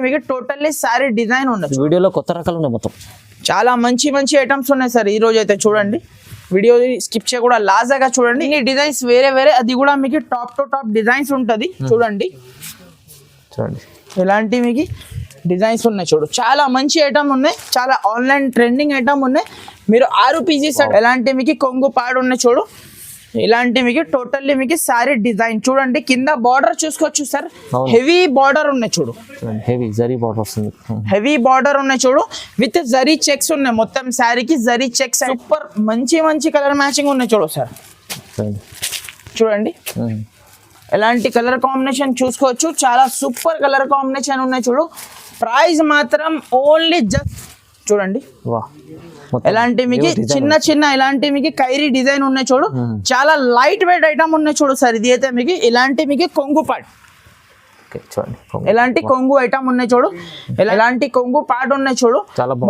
మీకు totally sorry design ఉండదు. వీడియోలో కొత్త రకాలు ఉన్నాయి, మొత్తం చాలా మంచి మంచి ఐటమ్స్ ఉన్నాయి సార్. ఈ రోజు అయితే చూడండి, వీడియో స్కిప్ చేయకుండా లాజాగా చూడండి. ఈ డిజైన్స్ వేరే వేరే, అది కూడా మీకు టాప్ టు టాప్ డిజైన్స్ ఉంటుంది. చూడండి ఇలాంటి మీకు డిజైన్స్ ఉన్నాయి. చూడు చాలా మంచి ఐటమ్ ఉన్నాయి, చాలా ఆన్లైన్ ట్రెండింగ్ ఐటమ్ ఉన్నాయి. మీరు 6 పీసెస్ ఎలాంటి మీకు కొంగు పాడు ఉన్నాయి. చూడు ఇలాంటి మీకు టోటల్లీ మీకు సారీ డిజైన్ చూడండి. కింద బార్డర్ చూసుకోవచ్చు సార్, హెవీ బార్డర్ ఉన్నాయి. చూడు హెవీ జరీ బార్డర్ వస్తుంది, హెవీ బార్డర్ ఉన్నాయి. చూడు విత్ జరీ చెక్స్ ఉన్నాయి, మొత్తం శారీకి జరీ చెక్స్. సూపర్ మంచి మంచి కలర్ మ్యాచింగ్ ఉన్నాయి. చూడు సార్, చూడండి ఎలాంటి కలర్ కాంబినేషన్ చూసుకోవచ్చు. చాలా సూపర్ కలర్ కాంబినేషన్ ఉన్నాయి. చూడు ప్రైస్ మాత్రం ఓన్లీ జస్ట్ చూడండి ఎలాంటి మీకు చిన్న చిన్న ఇలాంటి మీకు కైరీ డిజైన్ ఉన్నాయి. చూడు చాలా లైట్ వెయిట్ ఐటమ్ ఉన్నాయి. చూడు సార్ ఇది అయితే మీకు ఇలాంటి మీకు కొంగు పాట్, ఎలాంటి కొంగు ఐటమ్ ఉన్నాయి. చూడు ఎలాంటి కొంగు పాట ఉన్నాయి. చూడు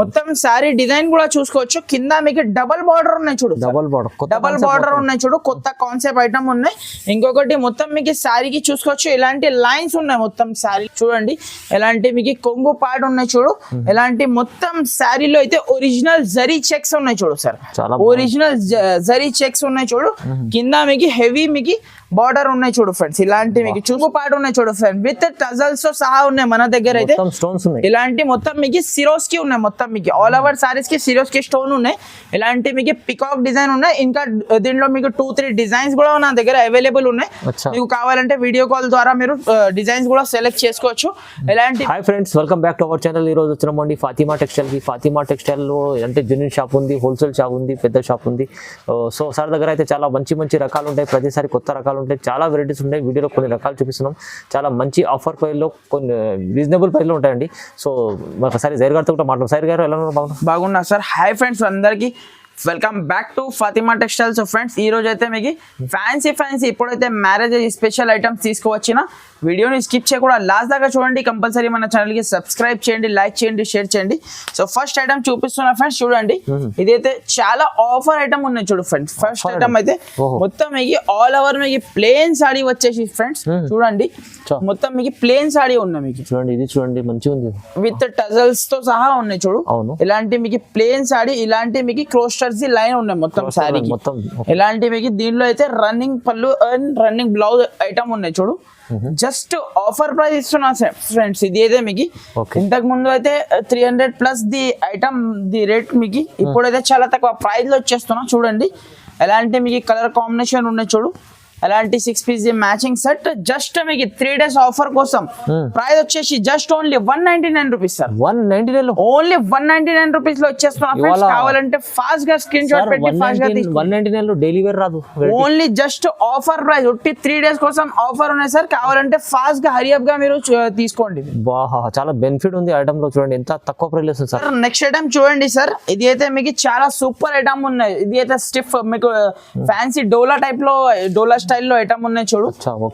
మొత్తం సారీ డిజైన్ కూడా చూసుకోవచ్చు. కింద మీకు డబల్ బార్డర్ ఉన్నాయి. చూడు డబల్ బార్డర్ ఉన్నాయి. చూడు కొత్త కాన్సెప్ట్ ఐటమ్ ఉన్నాయి. ఇంకొకటి మొత్తం మీకు సారీకి చూసుకోవచ్చు, ఇలాంటి లైన్స్ ఉన్నాయి మొత్తం సారీ. చూడండి ఎలాంటి మీకు కొంగు పాట ఉన్నాయి. చూడు ఎలాంటి మొత్తం సారీలో అయితే ఒరిజినల్ జరీ చెక్స్ ఉన్నాయి. చూడు సార్ ఒరిజినల్ జరీ చెక్స్ ఉన్నాయి. చూడు కింద మీకు హెవీ మీకు బార్డర్ ఉన్నాయి. చూడు ఫ్రెండ్స్ ఇలాంటి మీకు చూపు పాట ఉన్నాయి. చూడు ఫ్రెండ్స్ విత్ టజల్స్ తో సహా ఉన్నాయి. మన దగ్గర అయితే ఇలాంటి మొత్తం మీకు సిరోస్ కి ఉన్నాయి. మొత్తం మీకు ఆల్ ఓవర్ సారీస్ కి సిరోస్ కి స్టోన్ ఉన్నాయి. ఇలాంటి మీకు పికాక్ డిజైన్ ఉన్నాయి. ఇంకా దీంట్లో మీకు 2-3 డిజైన్స్ కూడా నా దగ్గర అవైలబుల్ ఉన్నాయి. మీకు కావాలంటే వీడియో కాల్ ద్వారా మీరు డిజైన్స్ కూడా సెలెక్ట్ చేసుకోవచ్చు. ఇలాంటి hi friends, welcome back to our channel. ఈ రోజు వచ్చినామండి ఫాతిమా టెక్స్టైల్ కి. ఫాతిమా టెక్స్టైల్ లో అంటే జెన్యూన్ షాప్ ఉంది, హోల్సేల్ షాప్ ఉంది, పెద్ద షాప్ ఉంది. సో సార్ దగ్గర అయితే చాలా మంచి మంచి రకాలు ఉంటాయి. ప్రతిసారి కొత్త రకాలు ఉంటాయి, చాలా వెరైటీస్ ఉంటాయి. వీడియోలో కొన్ని రకాలు చూపిస్తున్నాం. చాలా మంచి ఆఫర్ ప్రైస్లో, కొన్ని రీజనబుల్ ప్రైస్లో ఉంటాయండి. సో ఒకసారి జైర్ గారితో కూడా మాట్లాడు. సైర్ గారు ఎలా బాగున్నా సార్? హాయ్ ఫ్రెండ్స్ అందరికీ, welcome back to Fatima textiles. Friends ఈ రోజు అయితే మీకు ఫ్యాన్సీ ఇప్పుడైతే మ్యారేజ్ స్పెషల్ ఐటమ్స్ తీసుకువచ్చిన. వీడియోని స్కిప్ చేయకుండా లాస్ట్ దాకా చూడండి. కంపల్సరీ మన ఛానల్కి సబ్స్క్రైబ్ చేయండి, లైక్ చేయండి, షేర్ చేయండి. సో ఫస్ట్ ఐటమ్ చూపిస్తున్నా ఫ్రెండ్స్, చూడండి ఇదైతే చాలా ఆఫర్ ఐటమ్ ఉన్నాయి. చూడు ఫ్రెండ్స్ ఫస్ట్ ఐటమ్ అయితే మొత్తం మీకు ఆల్ ఓవర్ మీకు ప్లేన్ సాడీ వచ్చేసి ఫ్రెండ్స్ చూడండి, మొత్తం మీకు ప్లేన్ సాడీ ఉన్నాయి. మీకు చూడండి ఇది చూడండి మంచిగా ఉంది, విత్ టజల్స్ తో సహా ఉన్నాయి. చూడు ఇలాంటి మీకు ప్లేన్ సాడీ, ఇలాంటి మీకు క్రోస్టర్ లైన్ ఉన్నాయి మొత్తం సారీ మొత్తం. ఇలాంటి మీకు దీనిలో అయితే రన్నింగ్ పళ్ళు అండ్ రన్నింగ్ బ్లౌజ్ ఐటమ్ ఉన్నాయి. చూడు జస్ట్ ఆఫర్ ప్రైస్ ఇస్తున్నా ఫ్రెండ్స్. ఇది అయితే మీకు ఇంతకు ముందు అయితే 300+ ది ఐటమ్ ది రేట్ మీకు ఇప్పుడైతే చాలా తక్కువ ప్రైస్ లో వచ్చేస్తున్నా. చూడండి ఎలాంటి మీకు కలర్ కాంబినేషన్ ఉన్నాయి. చూడు అలాంటి 6 పీస్ మ్యాచింగ్ సెట్ జస్ట్ మీకు 3 days ఆఫర్ కోసం ప్రైస్ వచ్చేసి just only 199 rupees sir. 199 only 199 rupees లో వచ్చేస్తున్నా. కావాలంటే ఫాస్ట్ గా స్క్రీన్ షాట్ పెట్టి ఫాస్ట్ గా 199 లో డైలీ వేర్ రాదు. ఓన్లీ జస్ట్ ఆఫర్ ప్రైస్ ఒట్టి 3 days కోసం ఆఫర్ ఉన్నాయి సార్. కావాలంటే ఫాస్ట్ గా హరి అప్ గా మీరు తీసుకోండి. చాలా బెనిఫిట్ ఉంది ఐటమ్ లో. చూడండి ఎంత తక్కువ ప్రైస్ వస్తుంది సార్. నెక్స్ట్ ఐటమ్ చూడండి సార్, ఇది అయితే మీకు చాలా సూపర్ ఐటమ్ ఉన్నాయి. ఇది అయితే స్టిఫ్ మీకు ఫ్యాన్సీ డోలా టైప్ లో, డోలా స్టైల్లో ఐటమ్ ఉన్నాయి. చూడు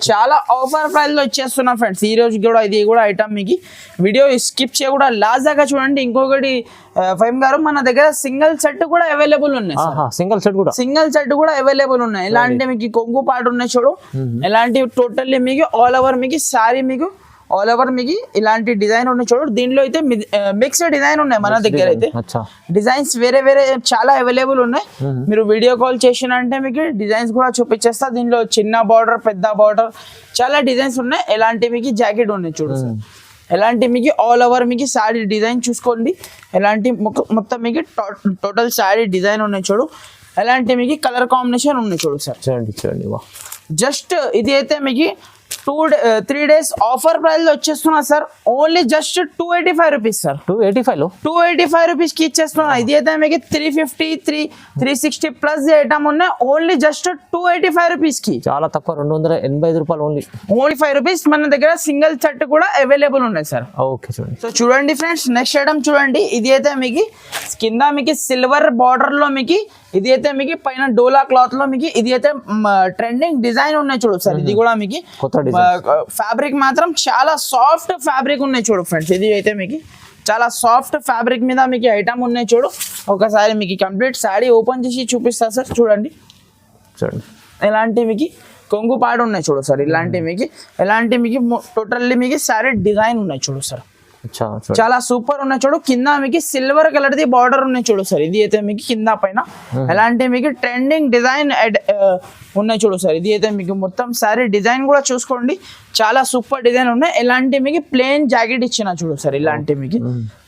చాలా ఆఫర్ ప్రైస్ లో వచ్చేస్తున్నా ఫ్రెండ్స్. ఈ రోజు కూడా ఇది కూడా ఐటమ్ మీకు వీడియో స్కిప్ చేయకుండా లాస్ట్ దాకా చూడండి. ఇంకొకటి ఫైమ్ గారు, మన దగ్గర సింగిల్ సెట్ కూడా అవైలబుల్ ఉన్నాయి. సింగిల్ సెట్ కూడా అవైలబుల్ ఉన్నాయి. ఇలాంటి మీకు కొంగు పాటు ఉన్నాయి. చూడు ఇలాంటి టోటల్లీ మీకు ఆల్ ఓవర్ మీకు సారీ మీకు ఆల్ ఓవర్ మీకు ఇలాంటి డిజైన్ ఉన్నాయి. చూడు దీనిలో అయితే మిక్స్డ్ డిజైన్ ఉన్నాయి. మన దగ్గర అయితే డిజైన్స్ వేరే వేరే చాలా అవైలబుల్ ఉన్నాయి. మీరు వీడియో కాల్ చేసినంటే మీకు డిజైన్స్ కూడా చూపించేస్తా. దీనిలో చిన్న బార్డర్, పెద్ద బార్డర్ చాలా డిజైన్స్ ఉన్నాయి. ఎలాంటి మీకు జాకెట్ ఉన్నాయి. చూడు ఎలాంటి మీకు ఆల్ ఓవర్ మీకు సారీ డిజైన్ చూసుకోండి. ఎలాంటి మొత్తం మీకు టోటల్ సారీ డిజైన్ ఉన్నాయి. చూడు ఎలాంటి మీకు కలర్ కాంబినేషన్ ఉన్నాయి. చూడు సార్ చూడండి జస్ట్ ఇది అయితే మీకు 3 days ఆఫర్ ప్రైస్ లో వచ్చేస్తున్నా sir. Only just 285 rupees sir. 285 rupees కి ఇచ్చేస్తున్నా. ఇది అయితే మీకు 350, 360+ ఐటమ్ ఉన్నాయి. ఓన్లీ జస్ట్ 285 రూపీస్ కి, చాలా తక్కువ, 285 రూపాయలు ఓన్లీ 5 రూపీస్. మన దగ్గర సింగిల్ సెట్ కూడా అవైలబుల్ ఉన్నాయి సార్. ఓకే చూడండి. సో చూడండి ఫ్రెండ్స్ నెక్స్ట్ ఐటమ్ చూడండి. ఇది అయితే మీకు కింద మీకు సిల్వర్ బార్డర్ లో మీకు, ఇది అయితే మీకు పైన డోలా క్లాత్ లో మీకు ఇది అయితే ట్రెండింగ్ డిజైన్ ఉన్నాయి. చూడు సార్ ఇది కూడా మీకు ఫ్యాబ్రిక్ మాత్రం చాలా సాఫ్ట్ ఫ్యాబ్రిక్ ఉన్నాయి. చూడు ఫ్రెండ్స్ ఇది అయితే మీకు చాలా సాఫ్ట్ ఫ్యాబ్రిక్ మీద మీకు ఐటమ్ ఉన్నాయి. చూడు ఒకసారి మీకు కంప్లీట్ సారీ ఓపెన్ చేసి చూపిస్తా సార్. చూడండి ఇలాంటి మీకు కొంగు పాడు ఉన్నాయి. చూడు సార్ ఇలాంటి మీకు టోటల్లీ మీకు సారీ డిజైన్ ఉన్నాయి. చూడు సార్ అచ్చా చాలా సూపర్ ఉన్నాయి చూడు. కింద మీకు సిల్వర్ కలర్ ది బార్డర్ ఉన్నాయి చూడు సార్. ఇది అయితే మీకు కింద పైన ఎలాంటి మీకు ట్రెండింగ్ డిజైన్ ఉన్నాయి చూడు సార్. ఇది అయితే మీకు మొత్తం సారీ డిజైన్ కూడా చూసుకోండి, చాలా సూపర్ డిజైన్ ఉన్నాయి. ఎలాంటి మీకు ప్లేన్ జాకెట్ ఇచ్చిన చూడు సార్. ఇలాంటి మీకు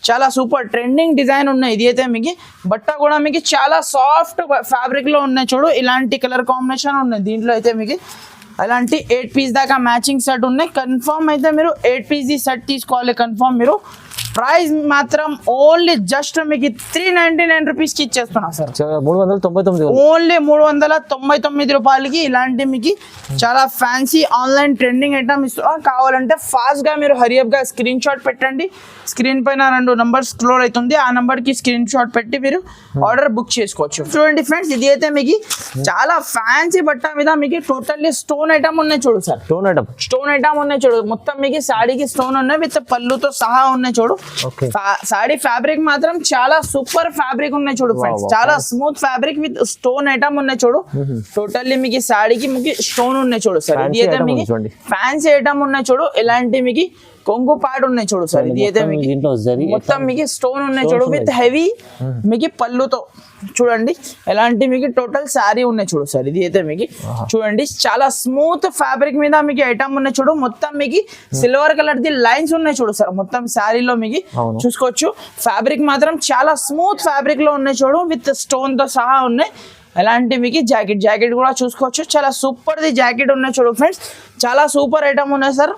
చాలా సూపర్ ట్రెండింగ్ డిజైన్ ఉన్నాయి. ఇది అయితే మీకు బట్ట కూడా మీకు చాలా సాఫ్ట్ ఫ్యాబ్రిక్ లో ఉన్నాయి చూడు. ఇలాంటి కలర్ కాంబినేషన్ ఉన్నాయి దీంట్లో అయితే మీకు. అలాంటి 8 పీస్ దాకా మ్యాచింగ్ సెట్ ఉన్నాయి. కన్ఫర్మ్ అయితే మీరు 8 పీస్ సెట్ తీసుకోవాలి కన్ఫర్మ్ మీరు. ప్రైస్ మాత్రం ఓన్లీ జస్ట్ మీకు 399 రూపీస్కి ఇచ్చేస్తున్నా సార్. 399 ఓన్లీ 399 రూపాయలకి ఇలాంటి మీకు చాలా ఫ్యాన్సీ ఆన్లైన్ ట్రెండింగ్ ఐటమ్ ఇస్తున్నా. కావాలంటే ఫాస్ట్ గా మీరు హరియప్ గా స్క్రీన్ షాట్ పెట్టండి. స్క్రీన్ పైన 2 నంబర్స్ స్క్రోల్ అవుతుంది, ఆ నంబర్ కి స్క్రీన్ షాట్ పెట్టి మీరు ఆర్డర్ బుక్ చేసుకోవచ్చు. చూడండి ఫ్రెండ్స్, ఇది అయితే మీకు చాలా ఫ్యాన్సీ బట్ట మీద మీకు టోటల్లీ స్టోన్ ఐటమ్ ఉన్నాయి చూడు సార్. స్టోన్ ఐటమ్ ఉన్నాయి చూడు. మొత్తం మీకు సాడీకి స్టోన్ ఉన్నాయి విత్ పళ్ళుతో సహా ఉన్నాయి చూడు. సాడీ ఫ్యాబ్రిక్ మాత్రం చాలా సూపర్ ఫ్యాబ్రిక్ ఉన్నాయి చూడు ఫ్రెండ్స్. చాలా smooth fabric with stone item ఉన్నాయి చూడు. టోటల్లీ మీకు సాడీకి మీకు స్టోన్ ఉన్నాయి చూడు సార్. ఇది అయితే మీకు ఫ్యాన్సీ ఐటమ్ ఉన్నాయి చూడు. ఇలాంటి మీకు కొంగు పాడు ఉన్నాయి చూడు సార్. ఇది అయితే మీకు మొత్తం మీకు స్టోన్ ఉన్నాయి చూడు విత్ హెవీ మీకు పళ్ళుతో చూడండి. ఎలాంటి మీకు టోటల్ శారీ ఉన్నాయి చూడు సార్. ఇది అయితే మీకు చూడండి చాలా స్మూత్ ఫ్యాబ్రిక్ మీద మీకు ఐటమ్ ఉన్నాయి చూడు. మొత్తం మీకు సిల్వర్ కలర్ ది లైన్స్ ఉన్నాయి చూడు సార్. మొత్తం శారీలో మీకు చూసుకోవచ్చు. ఫ్యాబ్రిక్ మాత్రం చాలా స్మూత్ ఫ్యాబ్రిక్ లో ఉన్నాయి చూడు విత్ స్టోన్ తో సహా ఉన్నాయి. ఎలాంటి మీకు జాకెట్ కూడా చూసుకోవచ్చు. చాలా సూపర్ ది జాకెట్ ఉన్నాయి చూడు ఫ్రెండ్స్. చాలా సూపర్ ఐటమ్ ఉన్నాయి సార్.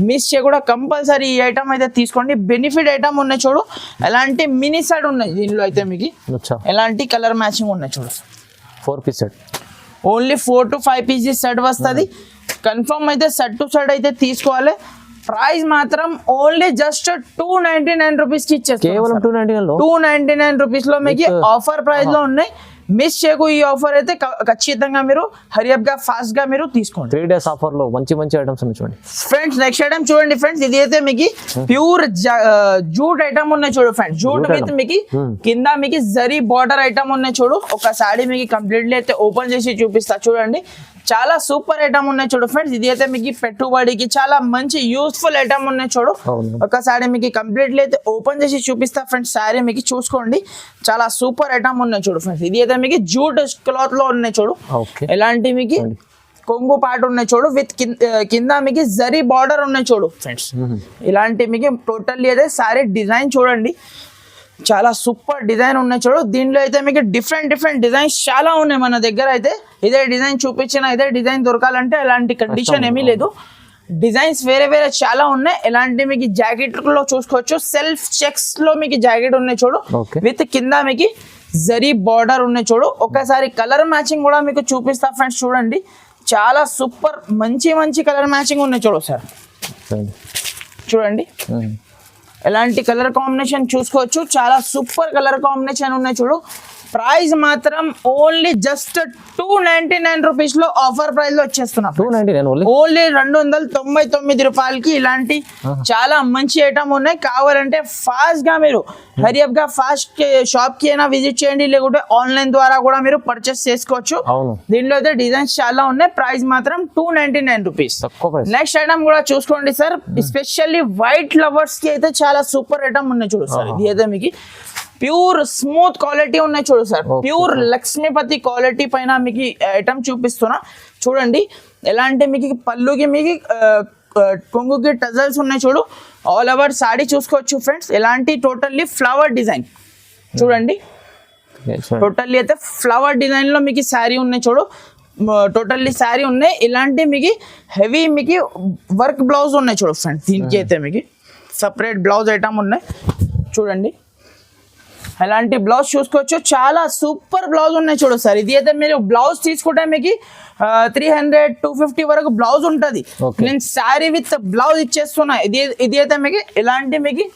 మిస్ చేయకుండా కంపల్సరీ ఈ ఐటమ్ అయితే తీసుకోండి. బెనిఫిట్ ఐటమ్ ఉన్నాయి చూడు. ఎలాంటి మినీ సెట్ ఉన్నాయి దీనిలో అయితే మీకు. ఎలాంటి కలర్ మ్యాచింగ్ ఉన్నాయి చూడు. 4 piece set only 4 to 5 pieces set వస్తుంది. కన్ఫర్మ్ అయితే సెట్ టు సెట్ అయితే తీసుకోవాలి. ప్రైస్ మాత్రం ఓన్లీ జస్ట్ 299 రూపీస్ కి ఇచ్చేస్తాం. కేవలం 299 రూపీస్ లో మీకు ఆఫర్ ప్రైస్ లో ఉన్నాయి. మిస్ చేయకు ఈ ఆఫర్ అయితే ఖచ్చితంగా మీరు హరియప్ గా ఫాస్ట్ గా మీరు తీసుకోండి. 3 days ఆఫర్ లో మంచి ఐటమ్స్ ఉన్నాయి చూడండి ఫ్రెండ్స్. నెక్స్ట్ ఐటమ్ చూడండి ఫ్రెండ్స్. ఇది అయితే మీకు ప్యూర్ జూట్ ఐటమ్ ఉన్నాయి చూడు ఫ్రెండ్స్. జూట్ విత్ మీకు కింద మీకు జరీ బార్డర్ ఐటమ్ ఉన్నాయి చూడు. ఒక సాడీ మీకు కంప్లీట్లీ అయితే ఓపెన్ చేసి చూపిస్తా చూడండి. చాలా సూపర్ ఐటమ్ ఉన్నాయి చూడు ఫ్రెండ్స్. ఇది అయితే మీకు పెట్టుబడికి చాలా మంచి యూస్ఫుల్ ఐటమ్ ఉన్నాయి చూడు. ఒకసారి మీకు కంప్లీట్లీ అయితే ఓపెన్ చేసి చూపిస్తా ఫ్రెండ్స్. సారీ మీకు చూసుకోండి. చాలా సూపర్ ఐటమ్ ఉన్నాయి చూడు ఫ్రెండ్స్. ఇది అయితే మీకు జూట్ క్లాత్ లో ఉన్నాయి చూడు. ఎలాంటి మీకు కొంగు పాట ఉన్నాయి చూడు విత్ కింద మీకు జరీ బార్డర్ ఉన్నాయి చూడు ఫ్రెండ్స్. ఇలాంటి మీకు టోటల్లీ అయితే సారీ డిజైన్ చూడండి. చాలా సూపర్ డిజైన్ ఉన్నాయి చూడు. దీనిలో అయితే మీకు డిఫరెంట్ డిజైన్స్ చాలా ఉన్నాయి మన దగ్గర అయితే. ఇదే డిజైన్ చూపించిన ఇదే డిజైన్ దొరకాలంటే ఎలాంటి కండిషన్ ఏమీ లేదు. డిజైన్స్ వేరే చాలా ఉన్నాయి. ఎలాంటి మీకు జాకెట్ లో చూసుకోవచ్చు. సెల్ఫ్ చెక్స్ లో మీకు జాకెట్ ఉన్నాయి చూడు విత్ కింద మీకు జరీ బార్డర్ ఉన్నాయి చూడు. ఒకసారి కలర్ మ్యాచింగ్ కూడా మీకు చూపిస్తా ఫ్రెండ్స్. చూడండి చాలా సూపర్ మంచి కలర్ మ్యాచింగ్ ఉన్నాయి చూడు సార్. చూడండి ఎలాంటి కలర్ కాంబినేషన్ చూసుకోవచ్చు. చాలా సూపర్ కలర్ కాంబినేషన్ ఉన్నాయి చూడు. ప్రైస్ మాత్రం ఓన్లీ జస్ట్ 299 రూపీస్ లో ఆఫర్ ప్రైస్ లో వచ్చేస్తున్నా. ఓన్లీ 299 రూపాయలకి ఇలాంటి చాలా మంచి ఐటమ్ ఉన్నాయి. కావాలంటే ఫాస్ట్ గా మీరు హరియప్ గా ఫాస్ట్ షాప్ కి అయినా విజిట్ చేయండి, లేకుంటే ఆన్లైన్ ద్వారా కూడా మీరు పర్చేస్ చేసుకోవచ్చు. దీనిలో అయితే డిజైన్స్ చాలా ఉన్నాయి. ప్రైస్ మాత్రం 299 రూపీస్. నెక్స్ట్ ఐటమ్ కూడా చూసుకోండి సార్. ఎస్పెషల్లీ వైట్ లవర్స్ కి అయితే చాలా సూపర్ ఐటమ్ ఉన్నాయి చూడు సార్. ఇది అయితే మీకు ప్యూర్ స్మూత్ క్వాలిటీ ఉన్నాయి చూడు సార్. ప్యూర్ లక్ష్మీపతి క్వాలిటీ పైన మీకు ఐటమ్ చూపిస్తున్నా చూడండి. ఎలాంటి మీకు పళ్ళుకి మీకు కొంగుకి టజల్స్ ఉన్నాయి చూడు. ఆల్ ఓవర్ సాడీ చూసుకోవచ్చు ఫ్రెండ్స్. ఎలాంటి టోటల్లీ ఫ్లవర్ డిజైన్ చూడండి. టోటల్లీ అయితే ఫ్లవర్ డిజైన్ లో మీకు శారీ ఉన్నాయి చూడు. టోటల్లీ శారీ ఉన్నాయి. ఇలాంటి మీకు హెవీ మీకు వర్క్ బ్లౌజ్ ఉన్నాయి చూడు ఫ్రెండ్స్. దీనికి అయితే మీకు సపరేట్ బ్లౌజ్ ఐటమ్ ఉన్నాయి చూడండి. అలాంటి బ్లౌజ్ చూసుకోవచ్చు. చాలా సూపర్ బ్లౌజ్ ఉన్నాయి చూడు సార్. ఇది అయితే మీరు బ్లౌజ్ తీసుకుంటే మీకు 300-250 వరకు బ్లౌజ్ ఉంటుంది. నేను శారీ విత్ బ్లౌజ్ ఇచ్చేస్తున్నా. ఇది అయితే మీకు ఎలాంటి మీకు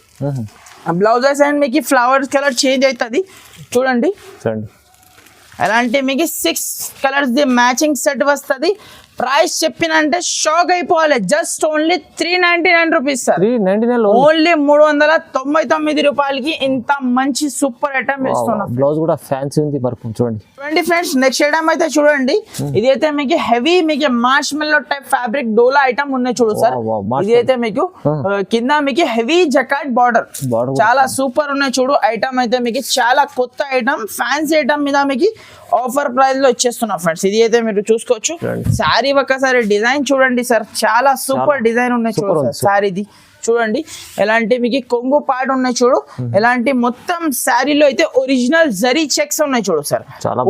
బ్లౌజెస్ అండ్ మీకు ఫ్లవర్స్ కలర్ చేంజ్ అవుతుంది చూడండి. అలాంటి మీకు 6 కలర్స్ ది మ్యాచింగ్ సెట్ వస్తుంది. ప్రైస్ చెప్పినంటే షాక్ అయిపోవాలి. Just only 399 rupees sir. 399 only 399 రూపాయలకి ఇంత మంచి సూపర్ ఐటమ్ ఇస్తున్నాం. బ్లౌజ్ కూడా ఫ్యాన్సీ ఉంది వర్క్ చూడండి. చూడండి ఫ్రెండ్స్, నెక్స్ట్ ఐటమ్ అయితే చూడండి. ఇది అయితే మీకు హెవీ మీకు మార్ష్ మెల్లో టైప్ ఫ్యాబ్రిక్ డోలా ఐటమ్ ఉన్నాయి చూడు సార్. ఇది అయితే మీకు కింద మీకు హెవీ జకాట్ బార్డర్ చాలా సూపర్ ఉన్నాయి చూడు. ఐటమ్ అయితే మీకు చాలా కొత్త ఐటమ్, ఫ్యాన్సీ ఐటమ్ మీద మీకు ఆఫర్ ప్రైస్ లో ఇచ్చేస్తున్నా ఫ్రెండ్స్. ఇది అయితే మీరు చూసుకోవచ్చు. సారీ ఒక్కసారి డిజైన్ చూడండి సార్, చాలా సూపర్ డిజైన్ ఉన్నాయి చూడు సారీది. చూడండి ఎలాంటి మీకు కొంగు పార్ట్ ఉన్నాయి చూడు. ఎలాంటి మొత్తం శారీలో అయితే ఒరిజినల్ జరీ చెక్స్ ఉన్నాయి చూడు సార్.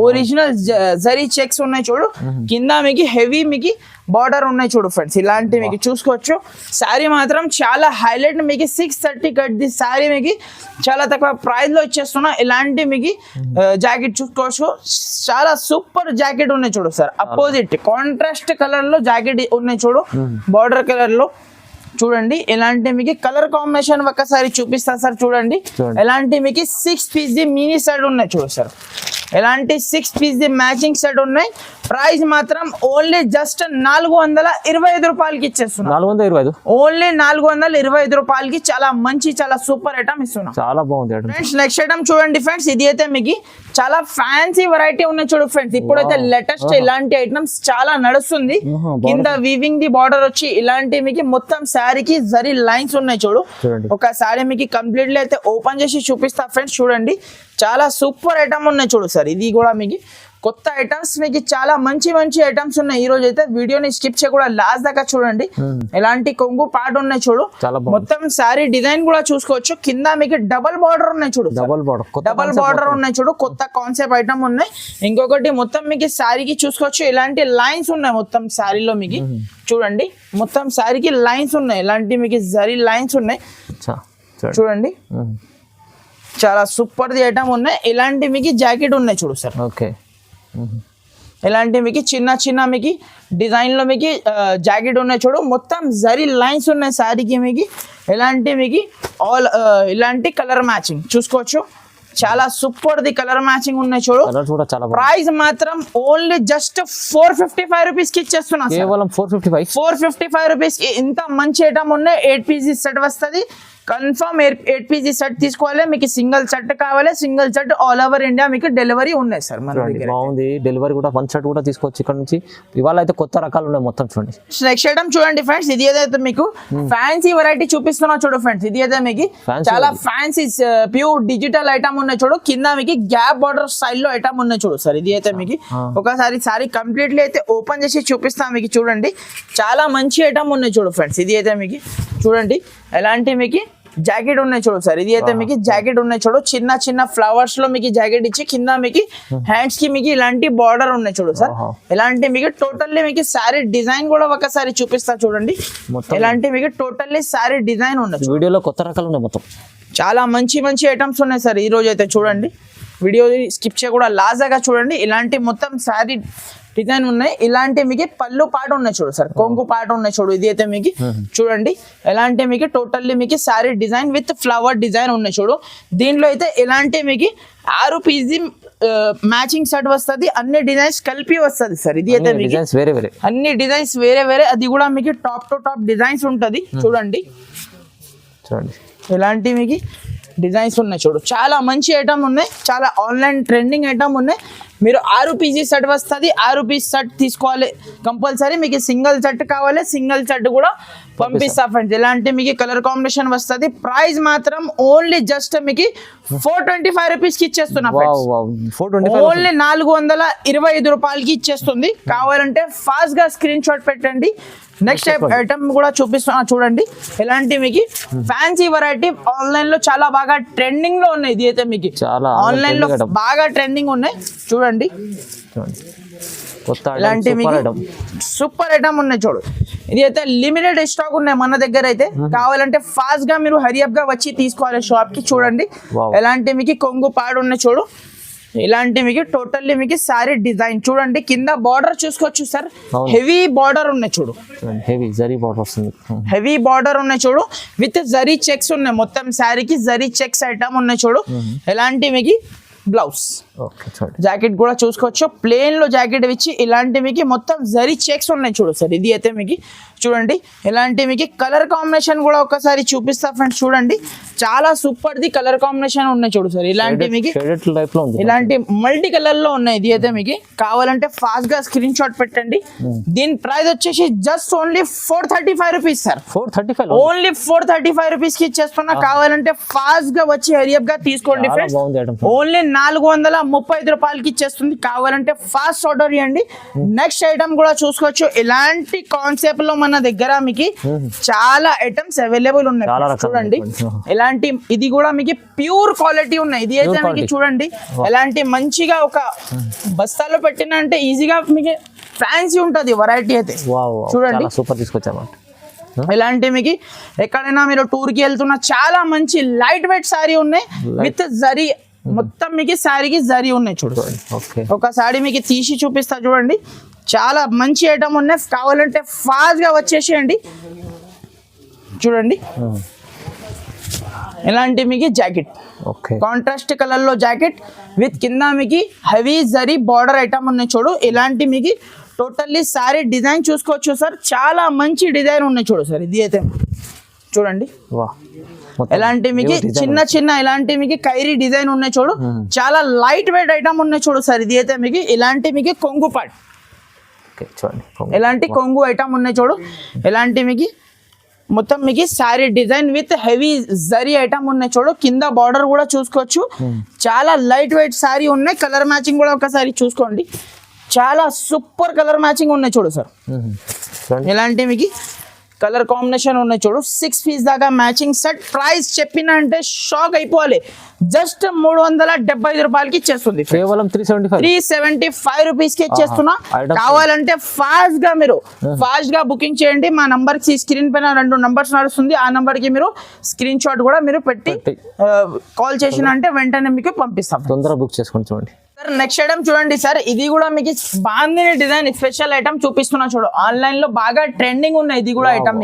ఒరిజినల్ జరీ చెక్స్ ఉన్నాయి చూడు. కింద మీకు హెవీ మీకు బార్డర్ ఉన్నాయి చూడు ఫ్రెండ్స్. ఇలాంటి మీకు చూసుకోవచ్చు. శారీ మాత్రం చాలా హైలైట్. మీకు 630 కట్ ది శారీ మీకు చాలా తక్కువ ప్రైస్ లో ఇచ్చేస్తున్నా. ఇలాంటి మీకు జాకెట్ చూసుకోవచ్చు. చాలా సూపర్ జాకెట్ ఉన్నాయి చూడు సార్. అపోజిట్ కాంట్రాస్ట్ కలర్ లో జాకెట్ ఉన్నాయి చూడు, బార్డర్ కలర్ లో. చూడండి ఎలాంటి మీకు కలర్ కాంబినేషన్ ఒక్కసారి చూపిస్తా సార్. చూడండి ఎలాంటి మీకు 6 పీస్ ది మినీ సెట్ ఉన్నాయి చూడు సార్. ఎలాంటి 6 పీస్ ది మ్యాచింగ్ సెట్ ఉన్నాయి. ప్రైస్ మాత్రం ఓన్లీ జస్ట్ 425 రూపాయలకి ఇచ్చేస్తున్నా. 425 ఓన్లీ 425 రూపాయలకి చాలా మంచి చాలా సూపర్ ఐటమ్ ఇస్తున్నా. చాలా బాగుంది ఫ్రెండ్స్. నెక్స్ట్ ఐటమ్ చూడండి ఫ్రెండ్స్. ఇది అయితే మీకు చాలా ఫ్యాన్సీ వెరైటీ ఉన్నాయి చూడు ఫ్రెండ్స్. ఇప్పుడైతే లేటెస్ట్ ఇలాంటి ఐటమ్స్ చాలా నడుస్తుంది. కింద వీవింగ్ ది బార్డర్ వచ్చి ఇలాంటి మీకు మొత్తం శారీకి జరీ లైన్స్ ఉన్నాయి చూడు. ఒక శారీ మీకు కంప్లీట్లీ అయితే ఓపెన్ చేసి చూపిస్తా ఫ్రెండ్స్. చూడండి చాలా సూపర్ ఐటమ్ ఉన్నాయి చూడు సార్. ఇది కూడా మీకు కొత్త ఐటమ్స్, మీకు చాలా మంచి మంచి ఐటమ్స్ ఉన్నాయి. ఈ రోజు అయితే వీడియోని స్కిప్ చేయకుండా లాస్ట్ దాకా చూడండి. ఎలాంటి కొంగు పార్ట్ ఉన్నాయి చూడు. మొత్తం శారీ డిజైన్ కూడా చూసుకోవచ్చు. కింద మీకు డబల్ బార్డర్ ఉన్నాయి చూడు. డబల్ బార్డర్ ఉన్నాయి చూడు. కొత్త కాన్సెప్ట్ ఐటమ్ ఉన్నాయి. ఇంకొకటి మొత్తం మీకు శారీకి చూసుకోవచ్చు. ఇలాంటి లైన్స్ ఉన్నాయి మొత్తం శారీలో మీకు. చూడండి మొత్తం శారీకి లైన్స్ ఉన్నాయి. ఇలాంటి మీకు జరీ లైన్స్ ఉన్నాయి చూడండి. చాలా సూపర్ ది ఐటమ్ ఉన్నాయి. ఇలాంటి మీకు జాకెట్ ఉన్నాయి చూడు సార్. ఓకే. ఇలాంటి మీకు చిన్న చిన్న మీకు డిజైన్ లో మీకు జాకెట్ ఉన్నాయి చూడు. మొత్తం జరీ లైన్స్ ఉన్నాయి శారీకి మీకు. ఇలాంటి మీకు ఆల్ ఇలాంటి కలర్ మ్యాచింగ్ చూసుకోవచ్చు. చాలా సూపర్ ది కలర్ మ్యాచింగ్ ఉన్నాయి చూడు. ప్రైస్ మాత్రం ఓన్లీ జస్ట్ 455 రూపీస్ కి ఇచ్చేస్తున్నా. కేవలం 455 రూపీస్ కి ఇంత మంచి ఐటమ్ ఉన్నాయి. 8 పీసెస్ సెట్ వస్తుంది. కన్ఫర్మ్ 8 పీసీ సెట్ తీసుకోవాలి. మీకు సింగిల్ సెట్ కావాలి. Single set all over India మీకు డెలివరీ ఉన్నాయి సార్ మన దగ్గర. బాగుంది. డెలివరీ కూడా 1 సెట్ కూడా తీసుకోవచ్చు ఇక్కడ నుంచి. ఇవాళ అయితే కొత్త రకాలు ఉన్నాయి మొత్తం చూడండి. నెక్స్ట్ ఐటమ్ చూడండి ఫ్రెండ్స్. ఇది ఏదైతే మీకు ఫ్యాన్సీ వెరైటీ చూపిస్తున్నా చూడు ఫ్రెండ్స్. ఇది అయితే మీకు చాలా ఫ్యాన్సీ ప్యూర్ డిజిటల్ ఐటమ్ ఉన్నాయి చూడు. కింద మీకు గ్యాప్ బార్డర్ స్టైల్లో ఐటమ్ ఉన్నాయి చూడు సార్. ఇది అయితే మీకు ఒకసారి సారీ కంప్లీట్లీ అయితే ఓపెన్ చేసి చూపిస్తాం మీకు. చూడండి చాలా మంచి ఐటమ్ ఉన్నాయి చూడు ఫ్రెండ్స్. ఇది అయితే మీకు చూడండి ఎలాంటి మీకు జాకెట్ ఉన్నాయి చూడు సార్. ఇది అయితే మీకు జాకెట్ ఉన్నాయి చూడు. చిన్న చిన్న ఫ్లవర్స్ లో మీకు జాకెట్ ఇచ్చి కింద మీకు హ్యాండ్స్ కి మీకు ఇలాంటి బార్డర్ ఉన్నాయి చూడు సార్. ఇలాంటి మీకు టోటల్లీ మీకు శారీ డిజైన్ కూడా ఒకసారి చూపిస్తా చూడండి. ఇలాంటి మీకు టోటల్లీ శారీ డిజైన్ ఉన్నాయి. వీడియోలో కొత్త రకాలు ఉన్నాయి మొత్తం. చాలా మంచి మంచి ఐటమ్స్ ఉన్నాయి సార్. ఈ రోజు అయితే చూడండి వీడియో స్కిప్ చేయకుండా లాస్ట్ దాకా చూడండి. ఇలాంటి మొత్తం శారీ డిజైన్ ఉన్నాయి. ఇలాంటి మీకు పళ్ళు పాట ఉన్నాయి చూడు సార్. కొంగు పాట ఉన్నాయి చూడు. ఇది అయితే మీకు చూడండి ఎలాంటి మీకు టోటల్లీ మీకు sari design with flower design ఉన్నాయి చూడు. దీంట్లో అయితే ఇలాంటి మీకు 6 పీసీ మ్యాచింగ్ సెట్ వస్తుంది. అన్ని డిజైన్స్ కలిపి వస్తుంది సార్. ఇది అయితే మీకు అన్ని డిజైన్స్ వేరే వేరే. అది కూడా మీకు టాప్ టు టాప్ డిజైన్స్ ఉంటుంది చూడండి. ఇలాంటి మీకు డిజైన్స్ ఉన్నాయి చూడు. చాలా మంచి ఐటమ్ ఉన్నాయి. చాలా ఆన్లైన్ ట్రెండింగ్ ఐటమ్ ఉన్నాయి. మీరు 6 పీసీ సెట్ వస్తుంది. 6 పీస్ సెట్ తీసుకోవాలి కంపల్సరీ. మీకు సింగిల్ సెట్ కావాలి. సింగిల్ సెట్ కూడా పంపిస్తా ఫ్రెండ్స్. ఇలాంటి మీకు కలర్ కాంబినేషన్ వస్తుంది. ప్రైస్ మాత్రం ఓన్లీ జస్ట్ మీకు 425 రూపీస్ కి ఇచ్చేస్తున్నా. ఓన్లీ 425 రూపాయలకి ఇచ్చేస్తుంది. కావాలంటే ఫాస్ట్ గా స్క్రీన్ షాట్ పెట్టండి. నెక్స్ట్ ఐటమ్ కూడా చూపిస్తున్నా చూడండి. ఇలాంటి మీకు ఫ్యాన్సీ వెరైటీ ఆన్లైన్ లో చాలా బాగా ట్రెండింగ్ లో ఉన్నాయి. ఇది అయితే మీకు ఆన్లైన్ లో బాగా ట్రెండింగ్ ఉన్నాయి చూడండి. ఇలాంటి మీకు సూపర్ ఐటమ్ ఉన్నాయి చూడు. ఇది అయితే లిమిటెడ్ స్టాక్ ఉన్నాయి మన దగ్గర అయితే. కావాలంటే ఫాస్ట్ గా మీరు హరియప్ గా వచ్చి తీసుకోవాలి షాప్ కి. చూడండి ఎలాంటి మీకు కొంగు పాడు ఉన్నాయి చూడు. ఇలాంటి మీకు టోటల్లీ మీకు సారీ డిజైన్ చూడండి. కింద బార్డర్ చూసుకోవచ్చు సార్. హెవీ బార్డర్ ఉన్నాయి చూడు. హెవీ జరీ బార్డర్ వస్తుంది. హెవీ బార్డర్ ఉన్నాయి చూడు. విత్ జరీ చెక్స్ ఉన్నాయి. మొత్తం శారీకి జరీ చెక్స్ ఐటమ్ ఉన్నాయి చూడు. ఎలాంటి మీకు బ్లౌజ్. ఓకే చూడండి. జాకెట్ కూడా చూసుకోవచ్చు, ప్లేన్ లో జాకెట్ ఇచ్చి ఇలాంటి మీకు మొత్తం జరీ చెక్స్ ఉన్నాయి చూడు సార్. ఇది అయితే మీకు చూడండి ఇలాంటి మీకు కలర్ కాంబినేషన్ కూడా ఒకసారి చూపిస్తా ఫ్రెండ్స్. చూడండి చాలా సూపర్ ది కలర్ కాంబినేషన్ ఉన్నాయి చూడు సార్. ఇలాంటి మీకు ఇలాంటి మల్టీ కలర్ లో ఉన్నాయి. ఇది అయితే మీకు కావాలంటే ఫాస్ట్ గా స్క్రీన్ షాట్ పెట్టండి. దీని ప్రైస్ వచ్చేసి just only 435 rupees sir. 435 only 435 rupees కి ఇచ్చేస్తున్నా. కావాలంటే ఫాస్ట్ గా వచ్చి హరియప్ గా తీసుకోండి ఫ్రెండ్స్. ఓన్లీ 435 రూపాయలకి ఇచ్చేస్తుంది. కావాలంటే ఫాస్ట్ ఆర్డర్ చేయండి. నెక్స్ట్ ఐటమ్ కూడా చూసుకోవచ్చు. ఇలాంటి కాన్సెప్ట్ లో మన దగ్గర మీకు చాలా ఐటమ్స్ అవైలబుల్ ఉన్నాయి చూడండి. ఇలాంటి ఇది కూడా మీకు ప్యూర్ క్వాలిటీ ఉన్నాయి. ఇది అయితే మీకు చూడండి ఎలాంటి మంచిగా ఒక బస్తాలో పెట్టిన అంటే ఈజీగా మీకు ఫ్యాన్సీ ఉంటది వెరైటీ అయితే చూడండి. సూపర్ తీసుకొచ్చాము. ఇలాంటి మీకు ఎక్కడైనా మీరు టూర్ కి వెళ్తున్నా చాలా మంచి లైట్ వెయిట్ సారీ ఉన్నాయి విత్ జరీ. మొత్తం మీకు సారీకి జరీ ఉన్నాయి చూడండి. ఒక సారీ మీకు తీసి చూపిస్తా చూడండి. చాలా మంచి ఐటమ్ ఉన్నాయి. కావాలంటే ఫాస్ట్ గా వచ్చేసేయండి. చూడండి ఇలాంటి మీకు జాకెట్ కాంట్రాస్ట్ కలర్ లో జాకెట్ విత్ కింద మీకు హెవీ జరీ బార్డర్ ఐటమ్ ఉన్నాయి చూడు. ఇలాంటి మీకు టోటల్లీ సారీ డిజైన్ చూసుకోవచ్చు సార్. చాలా మంచి డిజైన్ ఉన్నాయి చూడు సార్. ఇది అయితే చూడండి ఎలాంటి మీకు చిన్న చిన్న ఇలాంటి మీకు కైరీ డిజైన్ ఉన్నాయి చూడు. చాలా లైట్ వెయిట్ ఐటమ్ ఉన్నాయి చూడు సార్. ఇది అయితే మీకు ఇలాంటి మీకు కొంగు పార్ట్ ఇలాంటి కొంగు ఐటమ్ ఉన్నాయి చూడు. ఇలాంటి మీకు మొత్తం మీకు sorry design with heavy zari item ఉన్నాయి చూడు. కింద బార్డర్ కూడా చూసుకోవచ్చు. చాలా లైట్ వెయిట్ సారీ ఉన్నాయి. కలర్ మ్యాచింగ్ కూడా ఒకసారి చూసుకోండి. చాలా సూపర్ కలర్ మ్యాచింగ్ ఉన్నాయి చూడు సార్. ఇలాంటి మీకు కలర్ కాంబినేషన్ ఉన్నాయి చూడు. 6 పీస్ దాకా మ్యాచింగ్ సెట్. ప్రైస్ చెప్పిన అంటే షాక్ అయిపోవాలి. జస్ట్ 375 రూపాయలకి ఇచ్చేస్తుంది. కేవలం 375 రూపీస్ కి ఇచ్చేస్తున్నా. కావాలంటే ఫాస్ట్ గా మీరు ఫాస్ట్ గా బుకింగ్ చేయండి. మా నంబర్ కి స్క్రీన్ పైన 2 నంబర్స్ నడుస్తుంది. ఆ నంబర్ కి మీరు స్క్రీన్ షాట్ కూడా మీరు పెట్టి కాల్ చేసిన అంటే వెంటనే మీకు పంపిస్తాం. తొందరగా బుక్ చేసుకోండి. చూడండి నెక్స్ట్ ఐటమ్ చూడండి సార్. ఇది కూడా మీకు బాగుంది డిజైన్ స్పెషల్ ఐటమ్ చూపిస్తున్నా చూడు. ఆన్లైన్ లో బాగా ట్రెండింగ్ ఉన్నాయి. ఇది కూడా item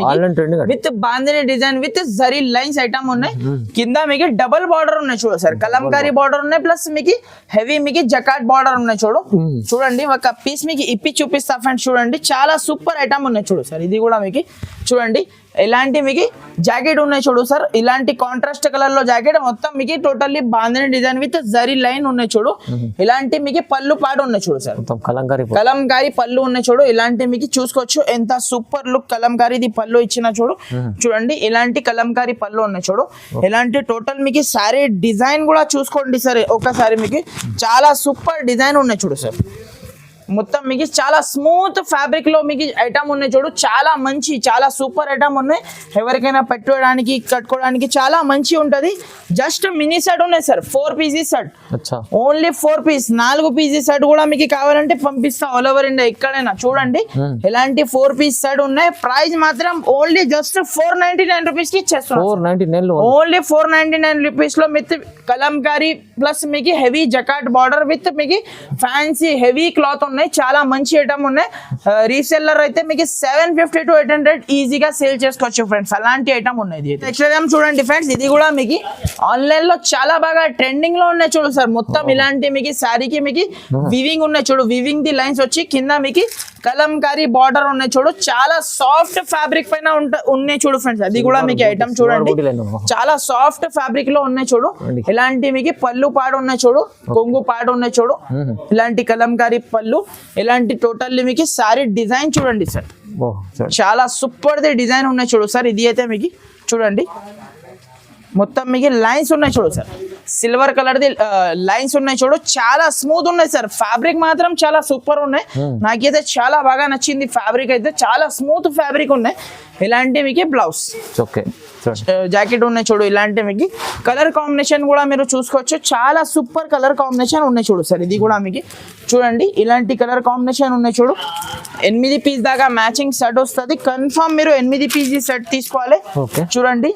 with bandhani design with zari lines item ఉన్నాయి. కింద మీకు డబుల్ బార్డర్ ఉన్నాయి చూడు సార్. కలంకారీ బార్డర్ ఉన్నాయి ప్లస్ మీకు హెవీ మీకు జకాట్ బార్డర్ ఉన్నాయి చూడు. చూడండి ఒక పీస్ మీకు ఇప్పి చూపిస్తా ఫ్రెండ్స్. చూడండి చాలా సూపర్ ఐటమ్ ఉన్నాయి చూడు సార్. ఇది కూడా మీకు చూడండి ఇలాంటి మీకు జాకెట్ ఉన్నాయి చూడు సార్. ఇలాంటి కాంట్రాస్ట్ కలర్ లో జాకెట్ మొత్తం మీకు totally bandhani design with zari line ఉన్నాయి చూడు. ఇలాంటి మీకు పళ్ళు పాటు ఉన్నాయి చూడు సార్. కలంకారీ పళ్ళు ఉన్నాయి చూడు. ఇలాంటి మీకు చూసుకోవచ్చు ఎంత సూపర్ లుక్ కలంకారీది పళ్ళు ఇచ్చిన చూడు. చూడండి ఇలాంటి కలంకారీ పళ్ళు ఉన్నాయి చూడు. ఇలాంటి టోటల్ మీకు సారీ డిజైన్ కూడా చూసుకోండి సార్. ఒకసారి మీకు చాలా సూపర్ డిజైన్ ఉన్నాయి చూడు సార్. మొత్తం మీకు చాలా స్మూత్ ఫ్యాబ్రిక్ లో మీకు ఐటమ్ ఉన్నాయి చూడు. చాలా మంచి చాలా సూపర్ ఐటమ్ ఉన్నాయి. ఎవరికైనా పెట్టుకోవడానికి కట్టుకోవడానికి చాలా మంచి ఉంటది. జస్ట్ మినీ సెట్ ఉన్నాయి sir. 4 pieces set. Only 4 piece 4 pieces set కూడా మీకు కావాలంటే పంపిస్తా ఆల్ ఓవర్ ఇండియా ఎక్కడైనా. చూడండి ఇలాంటి 4 పీస్ సెట్ ఉన్నాయి. ప్రైస్ మాత్రం ఓన్లీ జస్ట్ 499 రూపీస్ కి ఇచ్చేస్తాం. ఓన్లీ 499 రూపీస్ లో విత్ కలంకారీ ప్లస్ మీకు హెవీ జకాట్ బార్డర్ విత్ మీకు ఫ్యాన్సీ హెవీ క్లాత్ ఉన్నాయి. చాలా మంచి ఐటమ్ ఉన్నాయి. రీసెల్లర్ అయితే మీకు 750 to 800 ఈజీగా సేల్ చేసుకోవచ్చు ఫ్రెండ్స్. అలాంటి ఐటమ్ ఉన్నాయి. నెక్స్ట్ ఐటమ్ చూడండి ఫ్రెండ్స్. ఇది కూడా మీకు ఆన్లైన్ లో చాలా బాగా ట్రెండింగ్ లో ఉన్నాయి చూడు సార్. మొత్తం ఇలాంటి మీకు సారీకి మీకు వివింగ్ ఉన్నాయి చూడు. వివింగ్ ది లైన్స్ వచ్చి కింద మీకు కలంకారీ బార్డర్ ఉన్నాయి చూడు. చాలా సాఫ్ట్ ఫ్యాబ్రిక్ పైన ఉన్నాయి చూడు ఫ్రెండ్స్. అది కూడా మీకు ఐటమ్ చూడండి చాలా సాఫ్ట్ ఫ్యాబ్రిక్ లో ఉన్నాయి చూడు. ఇలాంటి మీకు పళ్ళు పాడు ఉన్నాయి చూడు. కొంగు పాడు ఉన్నాయి చూడు. ఇలాంటి కలంకారీ పళ్ళు ఇలాంటి టోటల్లీ మీకు సారీ డిజైన్ చూడండి సార్. చాలా సూపర్ ది డిజైన్ ఉన్నాయి చూడు సార్. ఇది అయితే మీకు చూడండి మొత్తం మీకు లైన్స్ ఉన్నాయి చూడు sir. Silver colour the lines ఉన్నాయి చూడు. చాలా స్మూత్ ఉన్నాయి సార్. ఫ్యాబ్రిక్ మాత్రం చాలా సూపర్ ఉన్నాయి. నాకైతే చాలా బాగా నచ్చింది. ఫ్యాబ్రిక్ అయితే చాలా స్మూత్ ఫ్యాబ్రిక్ ఉన్నాయి. ఇలాంటి మీకు బ్లౌజ్ జాకెట్ ఉన్నాయి చూడు. ఇలాంటి మీకు కలర్ కాంబినేషన్ కూడా మీరు చూసుకోవచ్చు. చాలా సూపర్ కలర్ కాంబినేషన్ ఉన్నాయి చూడు సార్. ఇది కూడా మీకు చూడండి ఇలాంటి కలర్ కాంబినేషన్ ఉన్నాయి చూడు. 8 పీస్ దాకా మ్యాచింగ్ సెట్ వస్తుంది. కన్ఫర్మ్ మీరు 8 పీస్ సెట్ తీసుకోవాలి. చూడండి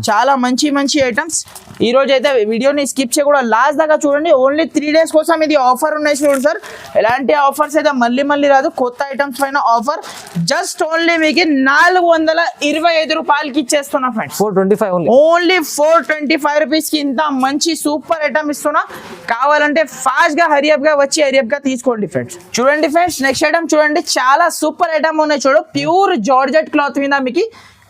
చాలా మంచి మంచి ఐటమ్స్. ఈ రోజు అయితే వీడియోని స్కిప్ చేయకుండా లాస్ట్ దాకా చూడండి. ఓన్లీ 3 days కోసం ఇది ఆఫర్ ఉన్నాయి చూడండి సార్. ఎలాంటి ఆఫర్స్ అయితే మళ్ళీ రాదు. కొత్త ఐటమ్స్ పైన ఆఫర్ జస్ట్ ఓన్లీ మీకు 425 రూపాయలకి ఇచ్చేస్తున్నా ఫ్రెండ్స్. 425 ఓన్లీ. ఓన్లీ 425 రూపీస్ కి ఇంత మంచి సూపర్ ఐటమ్ ఇస్తున్నా. కావాలంటే ఫాస్ట్ గా హరియప్ గా వచ్చి హరియప్ గా తీసుకోండి ఫ్రెండ్స్. చూడండి ఫ్రెండ్స్, నెక్స్ట్ ఐటమ్ చూడండి, చాలా సూపర్ ఐటమ్ ఉన్నాయి చూడు. ప్యూర్ జార్జెట్ క్లాత్ మీద మీకు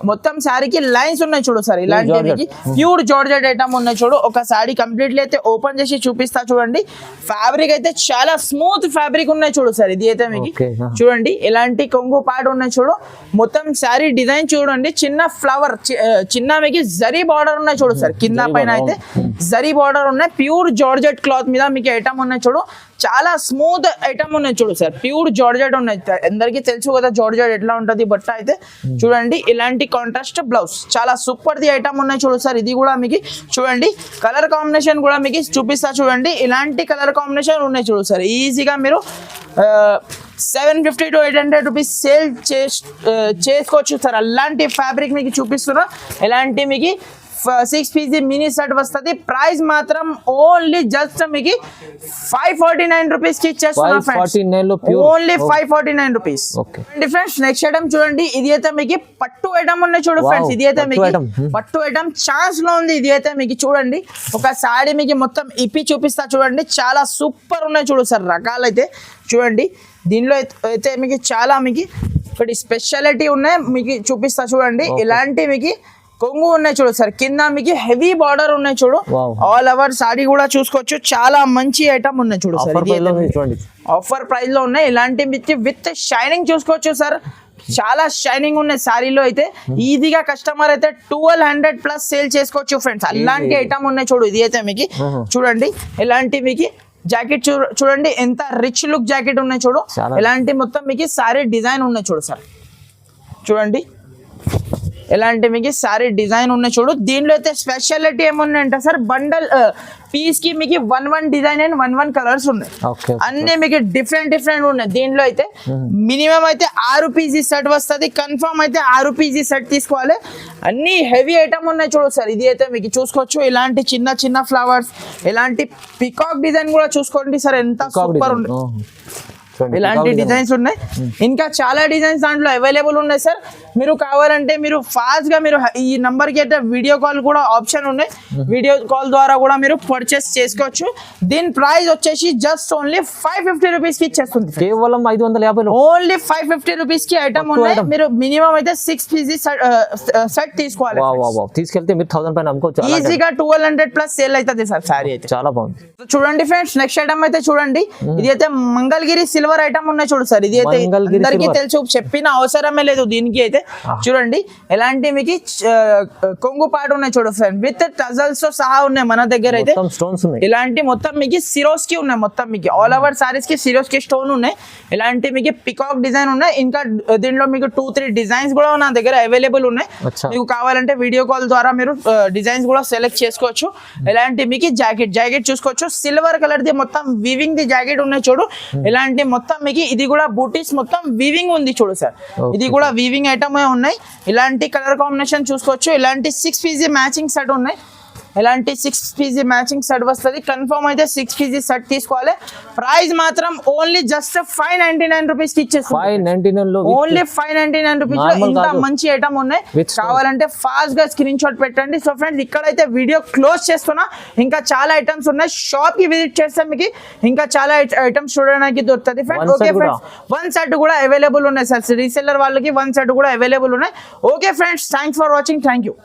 మొత్తం శారీకి లైన్స్ ఉన్నాయి చూడు సార్. ఇలాంటి మీకు ప్యూర్ జార్జెట్ ఐటమ్ ఉన్నాయి చూడు. ఒక శారీ కంప్లీట్లీ అయితే ఓపెన్ చేసి చూపిస్తా చూడండి. ఫ్యాబ్రిక్ అయితే చాలా స్మూత్ ఫ్యాబ్రిక్ ఉన్నాయి చూడు సార్. ఇది అయితే మీకు చూడండి, ఎలాంటి కొంగు పాట ఉన్నాయి చూడు. మొత్తం శారీ డిజైన్ చూడండి, చిన్న ఫ్లవర్, చిన్న మీకు జరీ బార్డర్ ఉన్నాయి చూడు సార్. కింద పైన అయితే జరీ బార్డర్ ఉన్నాయి. ప్యూర్ జార్జెట్ క్లాత్ మీద మీకు ఐటమ్ ఉన్నాయి చూడు. చాలా స్మూత్ ఐటమ్ ఉన్నాయి చూడు సార్. ప్యూర్ జార్జెట్ ఉన్నాయి. అందరికీ తెలుసు కదా జార్జెట్ ఎట్లా ఉంటుంది బట్ట అయితే. చూడండి, ఇలాంటి కాంట్రాస్ట్ బ్లౌజ్ చాలా సూపర్ ది ఐటమ్ ఉన్నాయి చూడు సార్. ఇది కూడా మీకు చూడండి, కలర్ కాంబినేషన్ కూడా మీకు చూపిస్తా చూడండి. ఇలాంటి కలర్ కాంబినేషన్ ఉన్నాయి చూడు సార్. ఈజీగా మీరు 750 to 800 రూపీస్ సేల్ చేసుకోవచ్చు సార్. అలాంటి ఫ్యాబ్రిక్ మీకు చూపిస్తున్నా. ఎలాంటి మీకు 6 పీస్ మినీ సెట్ వస్తుంది. ప్రైస్ మాత్రం ఓన్లీ జస్ట్ మీకు 549 రూపీస్ కి ఇచ్చేస్తున్నా friends. Only 549 rupees. Friends, next item చూడండి, ఇది అయితే మీకు పట్టు ఐటమ్ ఉన్నాయి చూడు ఫ్రెండ్స్. ఇది అయితే మీకు పట్టు ఐటమ్ ఛాన్స్ లో ఉంది. ఇది అయితే మీకు చూడండి, ఒక సారీ మీకు మొత్తం ఇప్పి చూపిస్తా చూడండి. చాలా సూపర్ ఉన్నాయి చూడు సార్ రకాలు అయితే. చూడండి, దీనిలో అయితే మీకు చాలా మీకు ఒకటి స్పెషాలిటీ ఉన్నాయి మీకు చూపిస్తా చూడండి. ఇలాంటి మీకు కొంగు ఉన్నాయి చూడు సార్. కింద మీకు హెవీ బార్డర్ ఉన్నాయి చూడు. ఆల్ ఓవర్ సారీ కూడా చూసుకోవచ్చు. చాలా మంచి ఐటమ్ ఉన్నాయి చూడు సార్. ఆఫర్ ప్రైస్ లో ఉన్నాయి. ఇలాంటి మీకు విత్ షైనింగ్ చూసుకోవచ్చు సార్. చాలా షైనింగ్ ఉన్నాయి సారీలో అయితే. ఈజీగా కస్టమర్ అయితే 1200 ప్లస్ సేల్ చేసుకోవచ్చు ఫ్రెండ్స్. అలాంటి ఐటమ్ ఉన్నాయి చూడు. ఇది అయితే మీకు చూడండి, ఇలాంటి మీకు జాకెట్ చూడండి, ఎంత రిచ్ లుక్ జాకెట్ ఉన్నాయి చూడు. ఇలాంటి మొత్తం మీకు సారీ డిజైన్ ఉన్నాయి చూడు సార్. చూడండి, ఎలాంటి మీకు సారీ డిజైన్ ఉన్నాయి చూడు. దీనిలో అయితే స్పెషాలిటీ ఏమున్నాయంటే సార్, బండల్ పీస్ కి మీకు 1 డిజైన్ అండ్ 1 కలర్స్ ఉన్నాయి. అన్ని మీకు డిఫరెంట్ ఉన్నాయి. దీనిలో అయితే మినిమం అయితే 6 పీజీ సెట్ వస్తుంది. కన్ఫర్మ్ అయితే 6 పీజీ సెట్ తీసుకోవాలి. అన్ని హెవీ ఐటమ్ ఉన్నాయి చూడు సార్. ఇది అయితే మీకు చూసుకోవచ్చు. ఇలాంటి చిన్న ఫ్లవర్స్, ఇలాంటి పికాక్ డిజైన్ కూడా చూసుకోండి సార్. ఎంత సూపర్ ఉంది. ఇలాంటి డిజైన్స్ ఉన్నాయి. ఇంకా చాలా డిజైన్స్ దాంట్లో అవైలబుల్ ఉన్నాయి సార్. మీరు కావాలంటే మీరు ఫాస్ట్ గా మీరు ఈ నంబర్ కి అయితే వీడియో కాల్ కూడా ఆప్షన్ ఉన్నాయి. వీడియో కాల్ ద్వారా కూడా మీరు పర్చేస్ చేసుకోవచ్చు. దీని ప్రైస్ వచ్చేసి జస్ట్ ఓన్లీ 550 రూపీస్ కి ఇచ్చేస్తుంది. కేవలం 550. ఓన్లీ 550 రూపీస్ కి ఐటమ్ ఉన్నాయి. మీరు మినిమం అయితే 6 పీసీ సెట్ తీసుకోవాలి. తీసుకెళ్తే మీరు 1000 పైన అమ్ముకోవచ్చు. ఈజీగా 1200 ప్లస్ సేల్ అవుతుంది సార్. సారీ అయితే చాలా బాగుంది. చూడండి ఫ్రెండ్స్, నెక్స్ట్ ఐటమ్ అయితే చూడండి. ఇది అయితే మంగళగిరి సిల్వర్ ఐటమ్ ఉన్నాయి చూడు సార్. ఇది అయితే అందరికీ తెలుసు, చెప్పిన అవసరమే లేదు దీనికి అయితే. చూడండి, ఎలాంటి మీకు కొంగు పాటు ఉన్నాయి చూడు ఫ్రెండ్, విత్ టజల్స్ తో సహా ఉన్నాయి మన దగ్గర అయితే. ఇలాంటి మొత్తం మీకు సిరోస్ కి ఉన్నాయి. మొత్తం మీకు ఆల్ ఓవర్ సారీస్ కి సిరోస్ కి స్టోన్ ఉన్నాయి. ఇలాంటి మీకు పికాక్ డిజైన్ ఉన్నాయి. ఇంకా దీంట్లో మీకు 2-3 డిజైన్స్ కూడా నా దగ్గర అవైలబుల్ ఉన్నాయి. మీకు కావాలంటే వీడియో కాల్ ద్వారా మీరు డిజైన్స్ కూడా సెలెక్ట్ చేసుకోవచ్చు. ఇలాంటి మీకు జాకెట్ చూసుకోవచ్చు. సిల్వర్ కలర్ ది మొత్తం వీవింగ్ ది జాకెట్ ఉన్నాయి చూడు. ఇలాంటి మొత్తం మీకు ఇది కూడా బూటీస్ మొత్తం వీవింగ్ ఉంది చూడు సార్. ఇది కూడా వీవింగ్ ఐటమ్ ఉన్నాయి. ఇలాంటి కలర్ కాంబినేషన్ చూసుకోవచ్చు. ఇలాంటి 6 పీసీ మ్యాచింగ్ సెట్ ఉన్నాయి. ఇలాంటి 6 పీసీ మ్యాచింగ్ సెట్ వస్తుంది. కన్ఫర్మ్ అయితే 6 పీసీ సెట్ తీసుకోవాలి. ప్రైస్ మాత్రం ఓన్లీ జస్ట్ 599 రూపీస్ కి ఇచ్చేస్తుంది. ఓన్లీ 599 రూపీస్ లో ఇంత మంచి ఐటమ్ ఉన్నాయి. కావాలంటే ఫాస్ట్ గా స్క్రీన్ షాట్ పెట్టండి. సో ఫ్రెండ్స్, ఇక్కడైతే వీడియో క్లోజ్ చేస్తున్నా. ఇంకా చాలా ఐటమ్స్ ఉన్నాయి. షాప్ కి విజిట్ చేస్తే మీకు ఇంకా చాలా ఐటమ్స్ చూడడానికి దొరుకుతుంది ఫ్రెండ్స్. ఓకే ఫ్రెండ్స్, 1 సెట్ కూడా అవైలబుల్ ఉన్నాయి సార్. రీసెల్లర్ వాళ్ళకి 1 సెట్ కూడా అవైలబుల్ ఉన్నాయి. Okay friends, thanks for watching. Thank you.